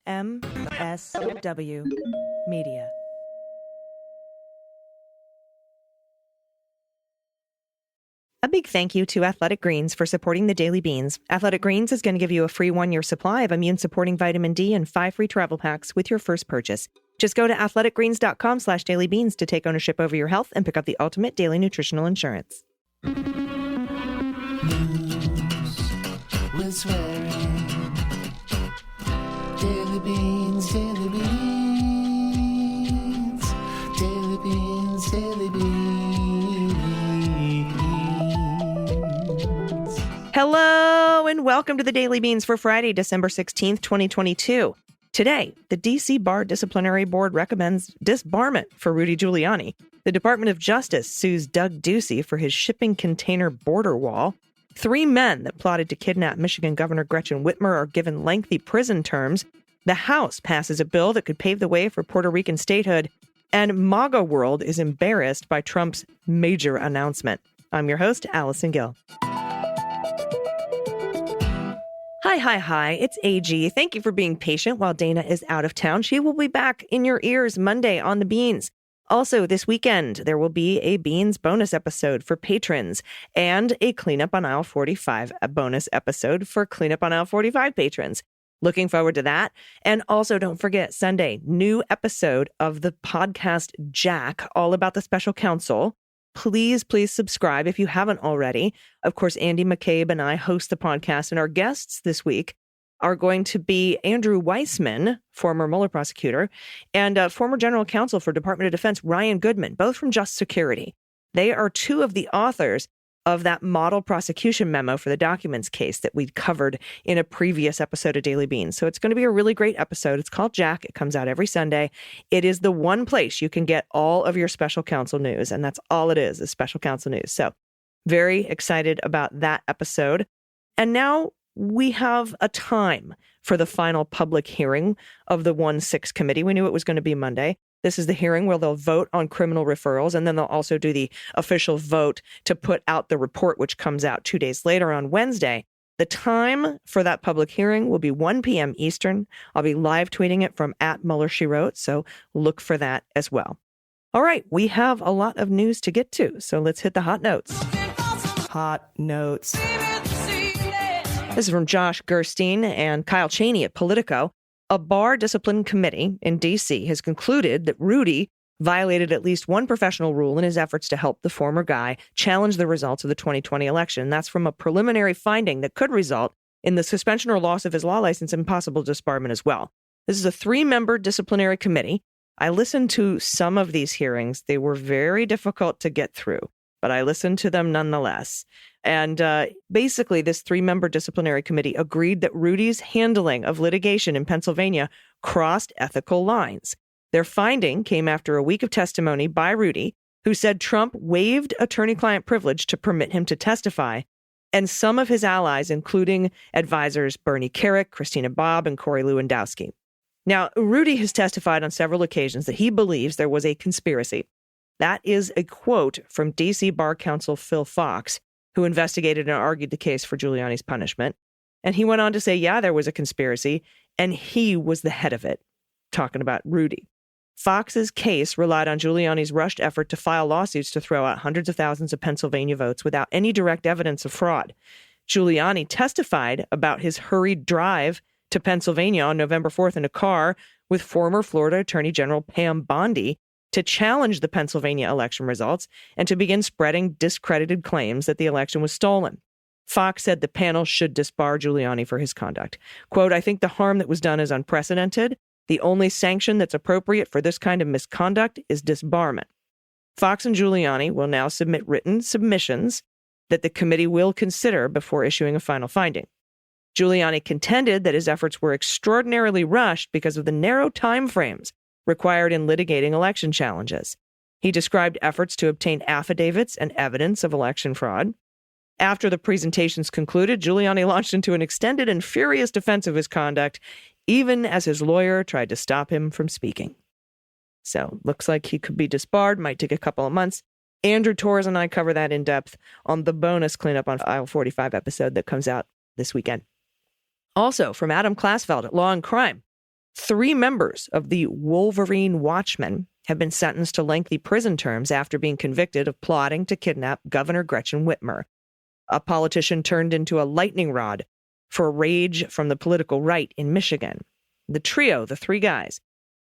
MSW Media. A big thank you to Athletic Greens for supporting the Daily Beans. Athletic Greens is going to give you a free 1-year supply of immune-supporting vitamin D and 5 free travel packs with your first purchase. Just go to athleticgreens.com/dailybeans to take ownership over your health and pick up the ultimate daily nutritional insurance. News with swearing. Daily Beans, Daily Beans. Daily Beans, Daily Beans. Hello and welcome to the Daily Beans for Friday, December 16th, 2022. Today, the D.C. Bar Disciplinary Board recommends disbarment for Rudy Giuliani. The Department of Justice sues Doug Ducey for his shipping container border wall. 3 men that plotted to kidnap Michigan Governor Gretchen Whitmer are given lengthy prison terms. The House passes a bill that could pave the way for Puerto Rican statehood. And MAGA world is embarrassed by Trump's major announcement. I'm your host, Allison Gill. Hi, it's AG. Thank you for being patient while Dana is out of town. She will be back in your ears Monday on the Beans. Also, this weekend, there will be a Beans bonus episode for patrons and a Cleanup on Aisle 45, a bonus episode for Cleanup on Aisle 45 patrons. Looking forward to that. And also, don't forget, Sunday, new episode of the podcast Jack, all about the special counsel. Please subscribe if you haven't already. Of course, Andy McCabe and I host the podcast, and our guests this week are going to be Andrew Weissman, former Mueller prosecutor, and former general counsel for Department of Defense Ryan Goodman, both from Just Security. They are 2 of the authors of that model prosecution memo for the documents case that we covered in a previous episode of Daily Beans. So it's going to be a really great episode. It's called Jack. It comes out every Sunday. It is the one place you can get all of your special counsel news, and that's all it is special counsel news. So very excited about that episode. And now we have a time for the final public hearing of the 1-6 committee. We knew it was going to be Monday. This is the hearing where they'll vote on criminal referrals, and then they'll also do the official vote to put out the report, which comes out 2 days later on Wednesday. The time for that public hearing will be 1 p.m. Eastern. I'll be live tweeting it from @MuellerSheWrote, so look for that as well. All right, we have a lot of news to get to, so let's hit the hot notes. Hot notes. This is from Josh Gerstein and Kyle Cheney at Politico. A bar discipline committee in D.C. has concluded that Rudy violated at least one professional rule in his efforts to help the former guy challenge the results of the 2020 election. That's from a preliminary finding that could result in the suspension or loss of his law license and possible disbarment as well. This is a 3-member disciplinary committee. I listened to some of these hearings. They were very difficult to get through, but I listened to them nonetheless. And basically, this 3-member disciplinary committee agreed that Rudy's handling of litigation in Pennsylvania crossed ethical lines. Their finding came after a week of testimony by Rudy, who said Trump waived attorney-client privilege to permit him to testify, and some of his allies, including advisors Bernie Kerik, Christina Bobb, and Corey Lewandowski. Now, Rudy has testified on several occasions that he believes there was a conspiracy. That is a quote from D.C. Bar Counsel Phil Fox, who investigated and argued the case for Giuliani's punishment. And he went on to say, yeah, there was a conspiracy, and he was the head of it, talking about Rudy. Fox's case relied on Giuliani's rushed effort to file lawsuits to throw out hundreds of thousands of Pennsylvania votes without any direct evidence of fraud. Giuliani testified about his hurried drive to Pennsylvania on November 4th in a car with former Florida Attorney General Pam Bondi to challenge the Pennsylvania election results and to begin spreading discredited claims that the election was stolen. Fox said the panel should disbar Giuliani for his conduct. Quote, I think the harm that was done is unprecedented. The only sanction that's appropriate for this kind of misconduct is disbarment. Fox and Giuliani will now submit written submissions that the committee will consider before issuing a final finding. Giuliani contended that his efforts were extraordinarily rushed because of the narrow timeframes required in litigating election challenges. He described efforts to obtain affidavits and evidence of election fraud. After the presentations concluded, Giuliani launched into an extended and furious defense of his conduct, even as his lawyer tried to stop him from speaking. So, looks like he could be disbarred, might take a couple of months. Andrew Torres and I cover that in depth on the bonus Cleanup on Aisle 45 episode that comes out this weekend. Also, from Adam Klasfeld at Law and Crime, 3 members of the Wolverine Watchmen have been sentenced to lengthy prison terms after being convicted of plotting to kidnap Governor Gretchen Whitmer, a politician turned into a lightning rod for rage from the political right in Michigan. The trio, the 3 guys,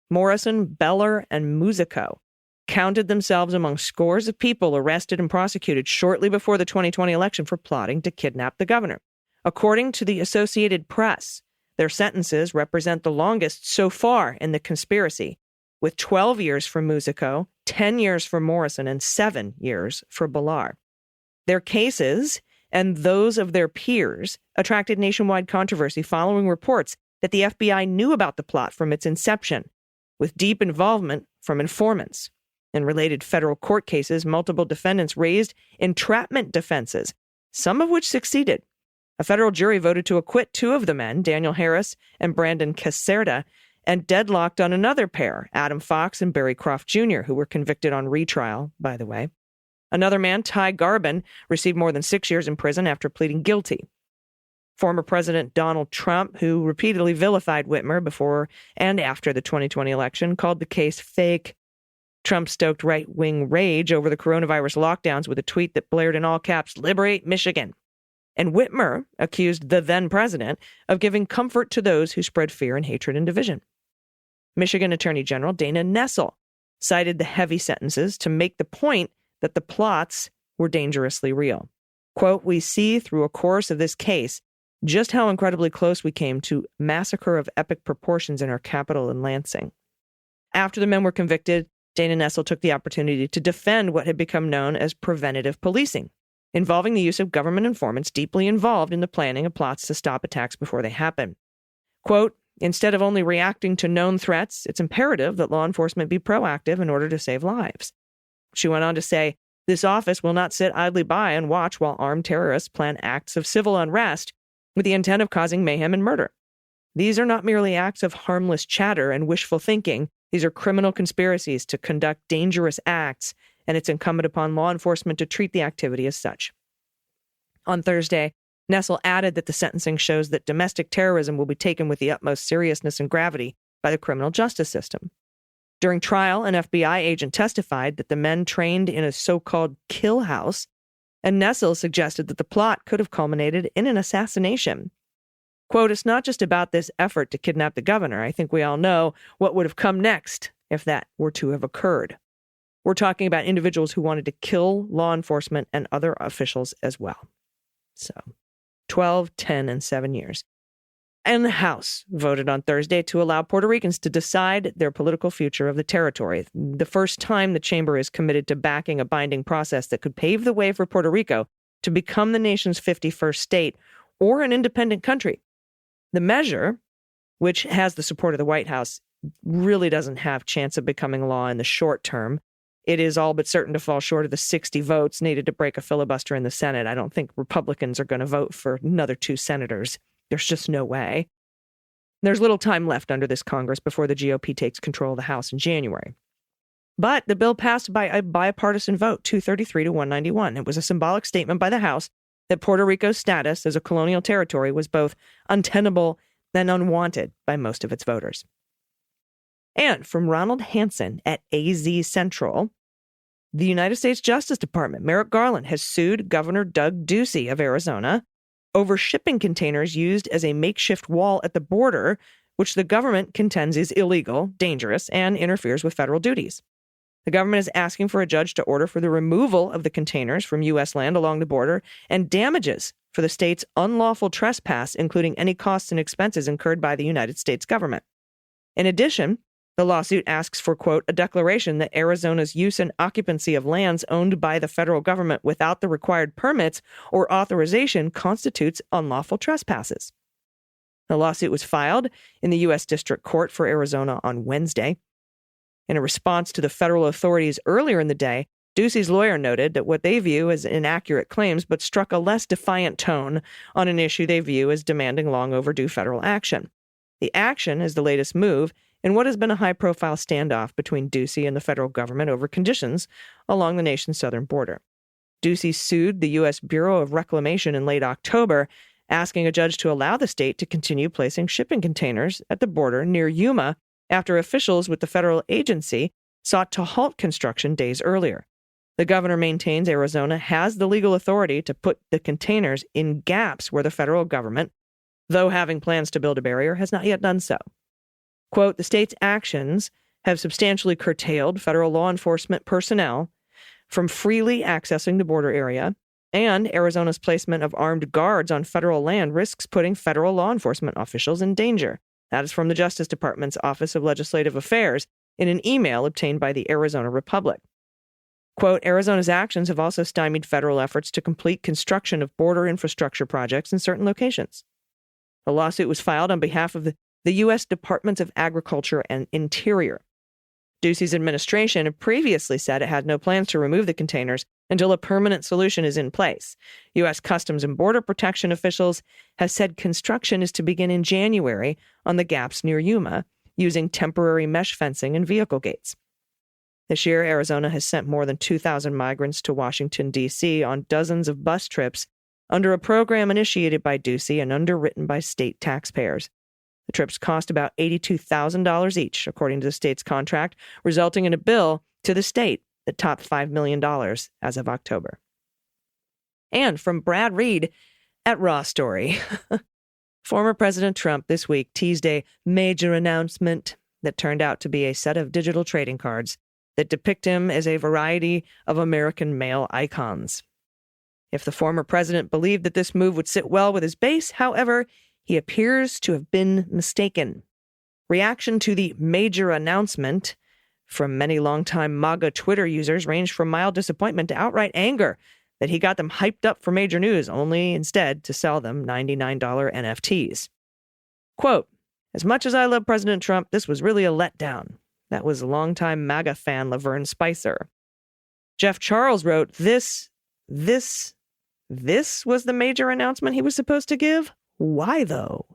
Morrison, Beller, and Musico, counted themselves among scores of people arrested and prosecuted shortly before the 2020 election for plotting to kidnap the governor. According to the Associated Press, their sentences represent the longest so far in the conspiracy, with 12 years for Musico, 10 years for Morrison, and 7 years for Beller. Their cases and those of their peers attracted nationwide controversy following reports that the FBI knew about the plot from its inception, with deep involvement from informants. In related federal court cases, multiple defendants raised entrapment defenses, some of which succeeded. A federal jury voted to acquit 2 of the men, Daniel Harris and Brandon Caserta, and deadlocked on another pair, Adam Fox and Barry Croft Jr., who were convicted on retrial, by the way. Another man, Ty Garbin, received more than 6 years in prison after pleading guilty. Former President Donald Trump, who repeatedly vilified Whitmer before and after the 2020 election, called the case fake. Trump stoked right-wing rage over the coronavirus lockdowns with a tweet that blared in all caps, "Liberate Michigan." And Whitmer accused the then-president of giving comfort to those who spread fear and hatred and division. Michigan Attorney General Dana Nessel cited the heavy sentences to make the point that the plots were dangerously real. Quote, "We see through a course of this case just how incredibly close we came to massacre of epic proportions in our capital in Lansing." After the men were convicted, Dana Nessel took the opportunity to defend what had become known as preventative policing, involving the use of government informants deeply involved in the planning of plots to stop attacks before they happen. Quote, "Instead of only reacting to known threats, it's imperative that law enforcement be proactive in order to save lives." She went on to say, "This office will not sit idly by and watch while armed terrorists plan acts of civil unrest with the intent of causing mayhem and murder. These are not merely acts of harmless chatter and wishful thinking. These are criminal conspiracies to conduct dangerous acts, and it's incumbent upon law enforcement to treat the activity as such." On Thursday, Nessel added that the sentencing shows that domestic terrorism will be taken with the utmost seriousness and gravity by the criminal justice system. During trial, an FBI agent testified that the men trained in a so-called kill house, and Nessel suggested that the plot could have culminated in an assassination. Quote, "It's not just about this effort to kidnap the governor. I think we all know what would have come next if that were to have occurred. We're talking about individuals who wanted to kill law enforcement and other officials as well." So 12, 10, and 7 years. And the House voted on Thursday to allow Puerto Ricans to decide their political future of the territory. The first time the chamber is committed to backing a binding process that could pave the way for Puerto Rico to become the nation's 51st state or an independent country. The measure, which has the support of the White House, really doesn't have chance of becoming law in the short term. It is all but certain to fall short of the 60 votes needed to break a filibuster in the Senate. I don't think Republicans are going to vote for another 2 senators. There's just no way. There's little time left under this Congress before the GOP takes control of the House in January. But the bill passed by a bipartisan vote, 233 to 191. It was a symbolic statement by the House that Puerto Rico's status as a colonial territory was both untenable and unwanted by most of its voters. And from Ronald Hansen at AZ Central, the United States Justice Department, Merrick Garland, has sued Governor Doug Ducey of Arizona over shipping containers used as a makeshift wall at the border, which the government contends is illegal, dangerous, and interferes with federal duties. The government is asking for a judge to order for the removal of the containers from U.S. land along the border and damages for the state's unlawful trespass, including any costs and expenses incurred by the United States government. In addition, the lawsuit asks for, quote, "a declaration that Arizona's use and occupancy of lands owned by the federal government without the required permits or authorization constitutes unlawful trespasses." The lawsuit was filed in the U.S. District Court for Arizona on Wednesday. In a response to the federal authorities earlier in the day, Ducey's lawyer noted that what they view as inaccurate claims, but struck a less defiant tone on an issue they view as demanding long overdue federal action. The action is the latest move in what has been a high-profile standoff between Ducey and the federal government over conditions along the nation's southern border. Ducey sued the U.S. Bureau of Reclamation in late October asking a judge to allow the state to continue placing shipping containers at the border near Yuma after officials with the federal agency sought to halt construction days earlier. The governor maintains Arizona has the legal authority to put the containers in gaps where the federal government, though having plans to build a barrier, has not yet done so. Quote, the state's actions have substantially curtailed federal law enforcement personnel from freely accessing the border area, and Arizona's placement of armed guards on federal land risks putting federal law enforcement officials in danger. That is from the Justice Department's Office of Legislative Affairs in an email obtained by the Arizona Republic. Quote, Arizona's actions have also stymied federal efforts to complete construction of border infrastructure projects in certain locations. The lawsuit was filed on behalf of the U.S. Departments of Agriculture and Interior. Ducey's administration had previously said it had no plans to remove the containers until a permanent solution is in place. U.S. Customs and Border Protection officials have said construction is to begin in January on the gaps near Yuma, using temporary mesh fencing and vehicle gates. This year, Arizona has sent more than 2,000 migrants to Washington, D.C. on dozens of bus trips under a program initiated by Ducey and underwritten by state taxpayers. The trips cost about $82,000 each, according to the state's contract, resulting in a bill to the state that topped $5 million as of October. And from Brad Reed at Raw Story, former President Trump this week teased a major announcement that turned out to be a set of digital trading cards that depict him as a variety of American male icons. If the former president believed that this move would sit well with his base, however, he appears to have been mistaken. Reaction to the major announcement from many longtime MAGA Twitter users ranged from mild disappointment to outright anger that he got them hyped up for major news, only instead to sell them $99 NFTs. Quote, as much as I love President Trump, this was really a letdown. That was longtime MAGA fan Laverne Spicer. Jeff Charles wrote, This was the major announcement he was supposed to give? Why, though?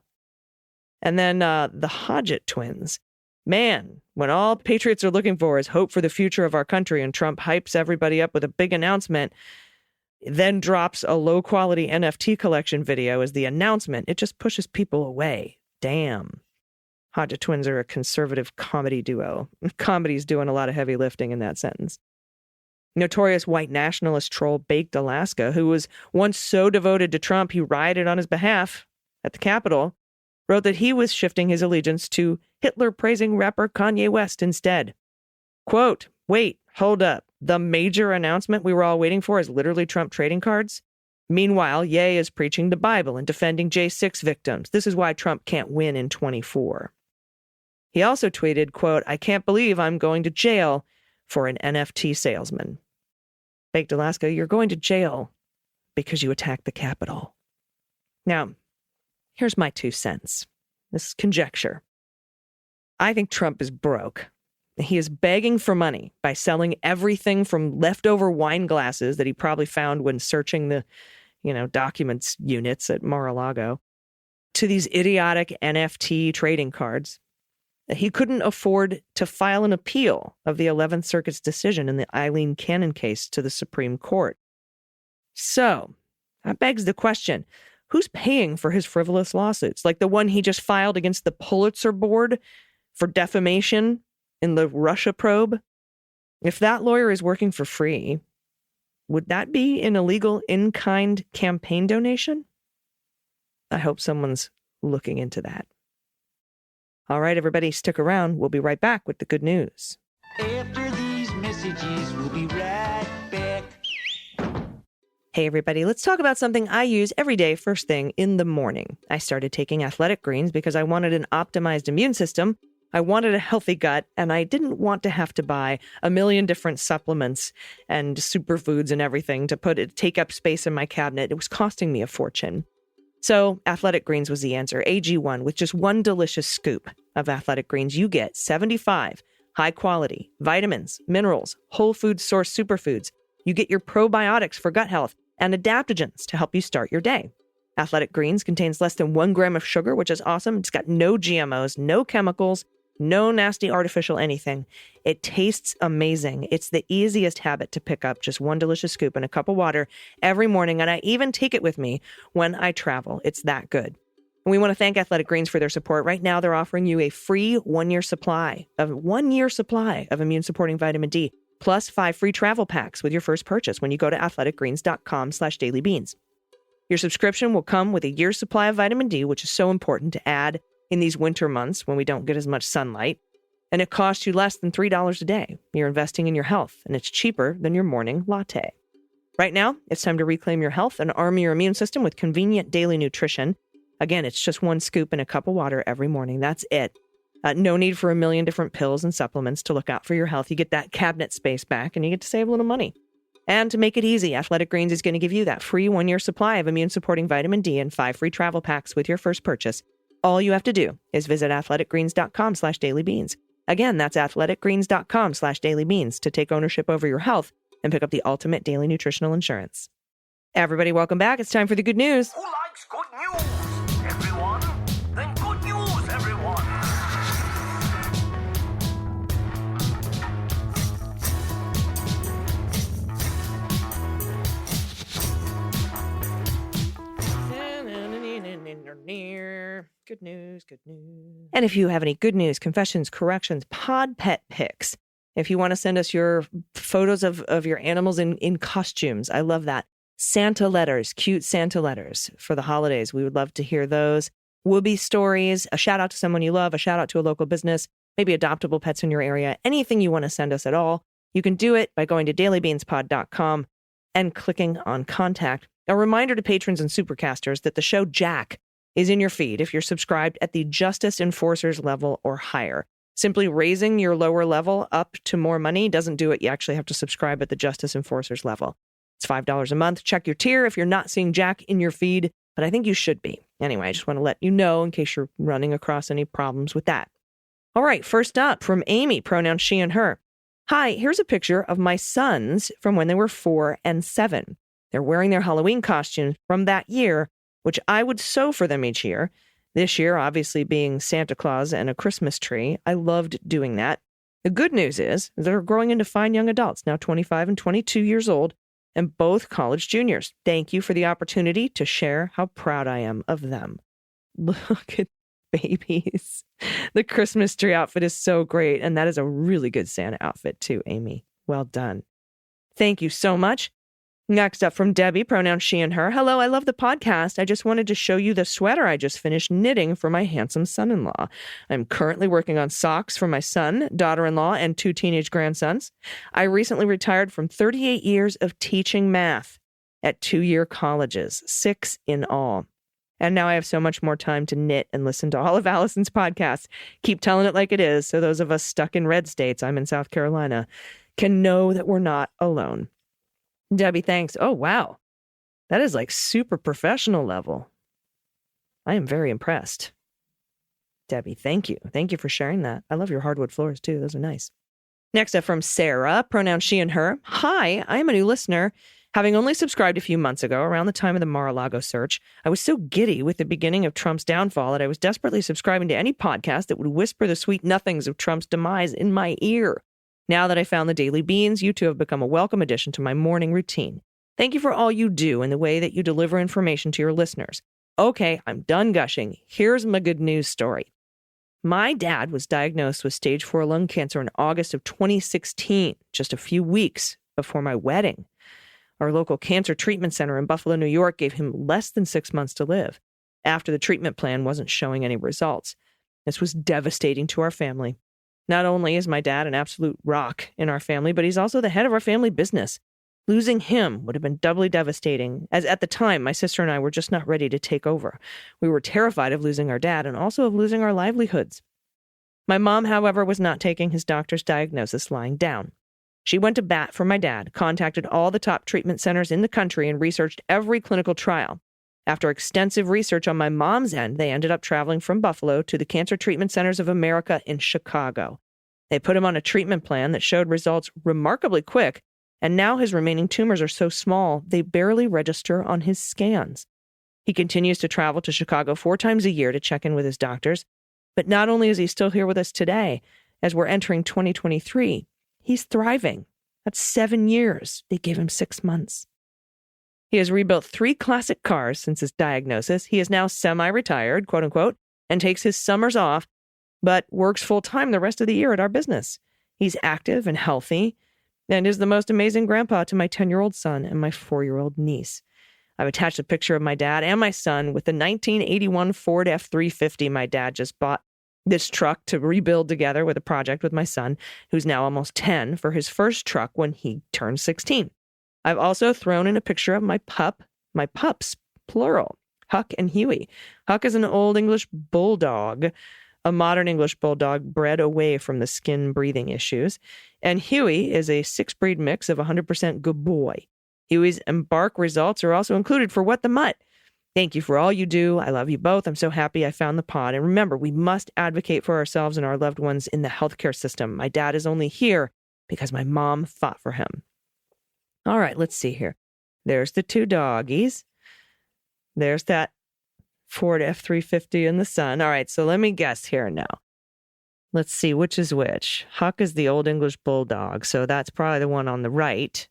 And then the Hodgett twins. Man, when all patriots are looking for is hope for the future of our country and Trump hypes everybody up with a big announcement, then drops a low-quality NFT collection video as the announcement, it just pushes people away. Damn. Hodgett twins are a conservative comedy duo. Comedy's doing a lot of heavy lifting in that sentence. Notorious white nationalist troll Baked Alaska, who was once so devoted to Trump he rioted on his behalf at the Capitol, wrote that he was shifting his allegiance to Hitler-praising rapper Kanye West instead. Quote, wait, hold up. The major announcement we were all waiting for is literally Trump trading cards? Meanwhile, Ye is preaching the Bible and defending J6 victims. This is why Trump can't win in 24. He also tweeted, quote, I can't believe I'm going to jail for an NFT salesman. Baked Alaska, you're going to jail because you attacked the Capitol. Now, here's my 2 cents. This is conjecture. I think Trump is broke. He is begging for money by selling everything from leftover wine glasses that he probably found when searching the, documents units at Mar-a-Lago to these idiotic NFT trading cards. He couldn't afford to file an appeal of the 11th Circuit's decision in the Eileen Cannon case to the Supreme Court. So, that begs the question, who's paying for his frivolous lawsuits? Like the one he just filed against the Pulitzer Board for defamation in the Russia probe? If that lawyer is working for free, would that be an illegal in-kind campaign donation? I hope someone's looking into that. All right, everybody, stick around. We'll be right back with the good news. After these messages, we'll be right back. Hey, everybody, let's talk about something I use every day first thing in the morning. I started taking athletic greens because I wanted an optimized immune system. I wanted a healthy gut, and I didn't want to have to buy a million different supplements and superfoods and everything to take up space in my cabinet. It was costing me a fortune. So Athletic Greens was the answer. AG1, with just one delicious scoop of Athletic Greens, you get 75 high-quality vitamins, minerals, whole food source superfoods. You get your probiotics for gut health and adaptogens to help you start your day. Athletic Greens contains less than 1 gram of sugar, which is awesome. It's got no GMOs, no chemicals, No nasty artificial anything. It tastes amazing. It's the easiest habit to pick up, just one delicious scoop in a cup of water every morning, and I even take it with me when I travel. It's that good. And we want to thank Athletic Greens for their support. Right now, they're offering you a free one-year supply of immune-supporting vitamin D, plus 5 free travel packs with your first purchase when you go to athleticgreens.com/dailybeans. Your subscription will come with a year's supply of vitamin D, which is so important to add in these winter months when we don't get as much sunlight. And it costs you less than $3 a day. You're investing in your health, and it's cheaper than your morning latte. Right now, it's time to reclaim your health and arm your immune system with convenient daily nutrition. Again, it's just one scoop in a cup of water every morning. That's it. No need for a million different pills and supplements to look out for your health. You get that cabinet space back, and you get to save a little money. And to make it easy, Athletic Greens is going to give you that free one-year supply of immune-supporting vitamin D and 5 free travel packs with your first purchase. All you have to do is visit athleticgreens.com/dailybeans. Again, that's athleticgreens.com/dailybeans to take ownership over your health and pick up the ultimate daily nutritional insurance. Everybody, welcome back. It's time for the good news. Who likes good news? Everyone? Then good news, everyone. Good news, good news. And if you have any good news, confessions, corrections, pod pet pics, if you want to send us your photos of your animals in costumes, I love that. Santa letters, cute Santa letters for the holidays. We would love to hear those. Whoopee stories, a shout out to someone you love, a shout out to a local business, maybe adoptable pets in your area, anything you want to send us at all. You can do it by going to dailybeanspod.com and clicking on contact. A reminder to patrons and supercasters that the show Jack is in your feed if you're subscribed at the Justice Enforcers level or higher. Simply raising your lower level up to more money doesn't do it. You actually have to subscribe at the Justice Enforcers level. It's $5 a month. Check your tier if you're not seeing Jack in your feed, but I think you should be. Anyway, I just want to let you know in case you're running across any problems with that. All right, first up from Amy, pronouns she and her. Hi, here's a picture of my sons from when they were 4 and 7. They're wearing their Halloween costumes from that year, which I would sew for them each year. This year, obviously being Santa Claus and a Christmas tree. I loved doing that. The good news is they're growing into fine young adults, now 25 and 22 years old, and both college juniors. Thank you for the opportunity to share how proud I am of them. Look at babies. The Christmas tree outfit is so great, and that is a really good Santa outfit too, Amy. Well done. Thank you so much. Next up from Debbie, pronouns she and her. Hello, I love the podcast. I just wanted to show you the sweater I just finished knitting for my handsome son-in-law. I'm currently working on socks for my son, daughter-in-law, and 2 teenage grandsons. I recently retired from 38 years of teaching math at 2-year colleges, 6 in all. And now I have so much more time to knit and listen to all of Allison's podcasts. Keep telling it like it is, so those of us stuck in red states, I'm in South Carolina, can know that we're not alone. Debbie, thanks. Oh, wow. That is like super professional level. I am very impressed. Debbie, thank you. Thank you for sharing that. I love your hardwood floors, too. Those are nice. Next up from Sarah, pronouns she and her. Hi, I am a new listener. Having only subscribed a few months ago, around the time of the Mar-a-Lago search, I was so giddy with the beginning of Trump's downfall that I was desperately subscribing to any podcast that would whisper the sweet nothings of Trump's demise in my ear. Now that I found the Daily Beans, you two have become a welcome addition to my morning routine. Thank you for all you do and the way that you deliver information to your listeners. Okay, I'm done gushing. Here's my good news story. My dad was diagnosed with stage 4 lung cancer in August of 2016, just a few weeks before my wedding. Our local cancer treatment center in Buffalo, New York, gave him less than 6 months to live after the treatment plan wasn't showing any results. This was devastating to our family. Not only is my dad an absolute rock in our family, but he's also the head of our family business. Losing him would have been doubly devastating, as at the time, my sister and I were just not ready to take over. We were terrified of losing our dad and also of losing our livelihoods. My mom, however, was not taking his doctor's diagnosis lying down. She went to bat for my dad, contacted all the top treatment centers in the country, and researched every clinical trial. After extensive research on my mom's end, they ended up traveling from Buffalo to the Cancer Treatment Centers of America in Chicago. They put him on a treatment plan that showed results remarkably quick, and now his remaining tumors are so small, they barely register on his scans. He continues to travel to Chicago 4 times a year to check in with his doctors. But not only is he still here with us today, as we're entering 2023, he's thriving. That's 7 years. They gave him 6 months. He has rebuilt 3 classic cars since his diagnosis. He is now semi-retired, quote unquote, and takes his summers off, but works full-time the rest of the year at our business. He's active and healthy and is the most amazing grandpa to my 10-year-old son and my 4-year-old niece. I've attached a picture of my dad and my son with the 1981 Ford F-350 my dad just bought this truck to rebuild together with a project with my son, who's now almost 10, for his first truck when he turned 16. I've also thrown in a picture of my pups, plural, Huck and Huey. Huck is an old English bulldog, a modern English bulldog bred away from the skin breathing issues. And Huey is a 6-breed mix of 100% good boy. Huey's Embark results are also included for What the Mutt. Thank you for all you do. I love you both. I'm so happy I found the pod. And remember, we must advocate for ourselves and our loved ones in the healthcare system. My dad is only here because my mom fought for him. All right, let's see here. There's the 2 doggies. There's that Ford F-350 and the son. All right, so let me guess here now. Let's see which is which. Huck is the old English bulldog, so that's probably the one on the right.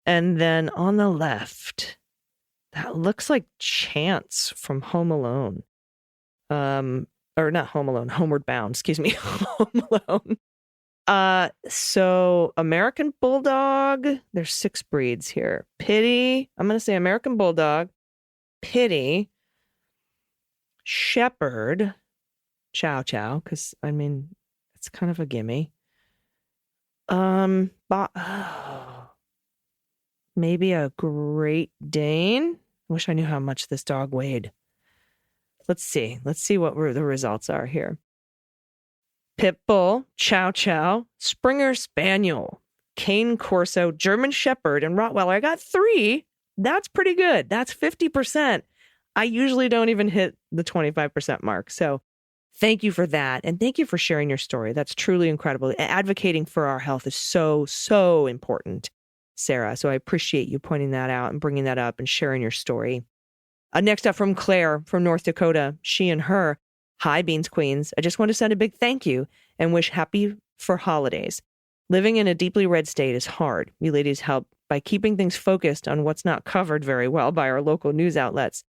And then on the left, that looks like Chance from Home Alone. Or not Home Alone, Homeward Bound, excuse me, Home Alone. So American Bulldog, there's 6 breeds here. Pity, I'm going to say American Bulldog, Pity, Shepherd, Chow Chow, because, I mean, it's kind of a gimme. Maybe a Great Dane. I wish I knew how much this dog weighed. Let's see. Let's see what the results are here. Pit Bull, Chow Chow, Springer Spaniel, Cane Corso, German Shepherd, and Rottweiler. I got 3. That's pretty good. That's 50%. I usually don't even hit the 25% mark. So thank you for that. And thank you for sharing your story. That's truly incredible. Advocating for our health is so, so important, Sarah. So I appreciate you pointing that out and bringing that up and sharing your story. Next up from Claire from North Dakota, she and her. Hi, Beans Queens. I just want to send a big thank you and wish happy for holidays. Living in a deeply red state is hard. You ladies help by keeping things focused on what's not covered very well by our local news outlets.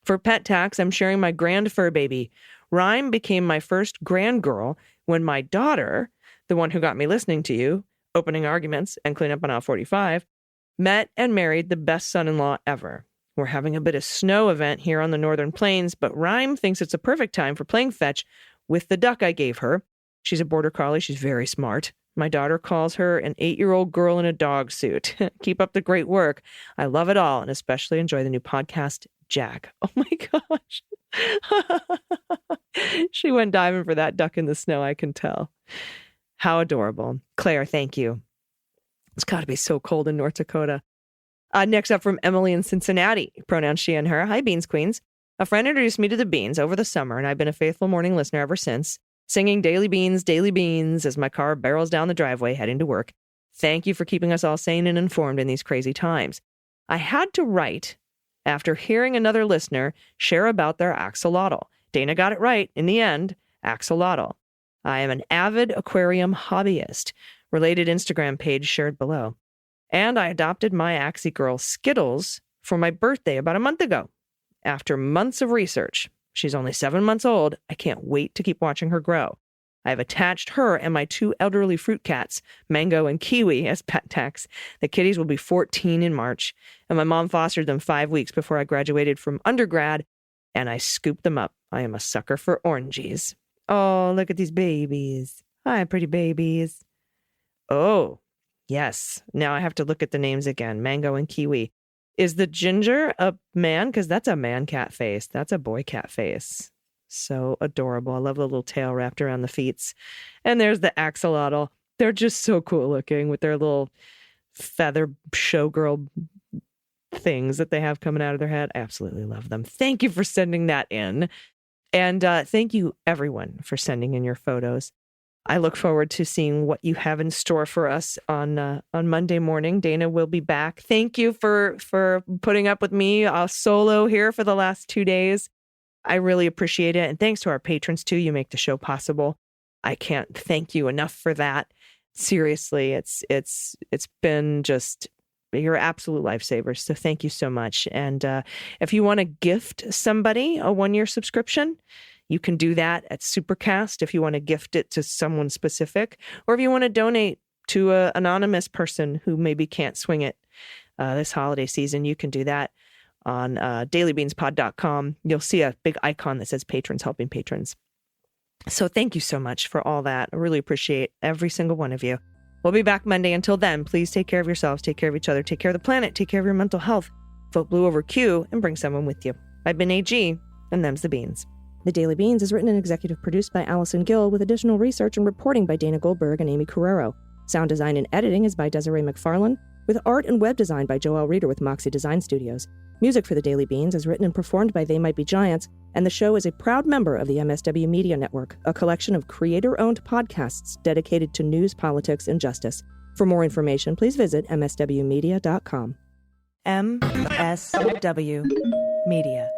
For pet tax, I'm sharing my grand fur baby. Rhyme became my first grand girl when my daughter, the one who got me listening to you, opening arguments, and clean up on aisle 45, met and married the best son-in-law ever. We're having a bit of snow event here on the Northern Plains, but Rhyme thinks it's a perfect time for playing fetch with the duck I gave her. She's a border collie. She's very smart. My daughter calls her an 8-year-old girl in a dog suit. Keep up the great work. I love it all, and especially enjoy the new podcast, Jack. Oh my gosh. She went diving for that duck in the snow, I can tell. How adorable. Claire, thank you. It's got to be so cold in North Dakota. Next up from Emily in Cincinnati, pronouns she and her. Hi, Beans Queens. A friend introduced me to the Beans over the summer, and I've been a faithful morning listener ever since, singing Daily Beans as my car barrels down the driveway heading to work. Thank you for keeping us all sane and informed in these crazy times. I had to write after hearing another listener share about their axolotl. Dana got it right in the end, axolotl. I am an avid aquarium hobbyist. Related Instagram page shared below. And I adopted my Axie girl Skittles for my birthday about a month ago. After months of research, she's only 7 months old. I can't wait to keep watching her grow. I have attached her and my 2 elderly fruit cats, Mango and Kiwi, as pet tax. The kitties will be 14 in March, and my mom fostered them 5 weeks before I graduated from undergrad, and I scooped them up. I am a sucker for oranges. Oh, look at these babies. Hi, pretty babies. Oh, yes. Now I have to look at the names again. Mango and Kiwi. Is the ginger a man? Because that's a man cat face. That's a boy cat face. So adorable. I love the little tail wrapped around the feet. And there's the axolotl. They're just so cool looking with their little feather showgirl things that they have coming out of their head. I absolutely love them. Thank you for sending that in. And thank you, everyone, for sending in your photos. I look forward to seeing what you have in store for us on Monday morning. Dana will be back. Thank you for putting up with me solo here for the last 2 days. I really appreciate it. And thanks to our patrons, too. You make the show possible. I can't thank you enough for that. Seriously, it's been just, you're absolute lifesavers. So thank you so much. And if you want to gift somebody a 1-year subscription, you can do that at Supercast if you want to gift it to someone specific, or if you want to donate to an anonymous person who maybe can't swing it this holiday season, you can do that on dailybeanspod.com. You'll see a big icon that says patrons helping patrons. So thank you so much for all that. I really appreciate every single one of you. We'll be back Monday. Until then, please take care of yourselves, take care of each other, take care of the planet, take care of your mental health. Vote blue over Q and bring someone with you. I've been AG, and them's the beans. The Daily Beans is written and executive produced by Allison Gill, with additional research and reporting by Dana Goldberg and Amy Carrero. Sound design and editing is by Desiree McFarlane, with art and web design by Joelle Reeder with Moxie Design Studios. Music for The Daily Beans is written and performed by They Might Be Giants, and the show is a proud member of the MSW Media Network, a collection of creator-owned podcasts dedicated to news, politics, and justice. For more information, please visit mswmedia.com. MSW Media.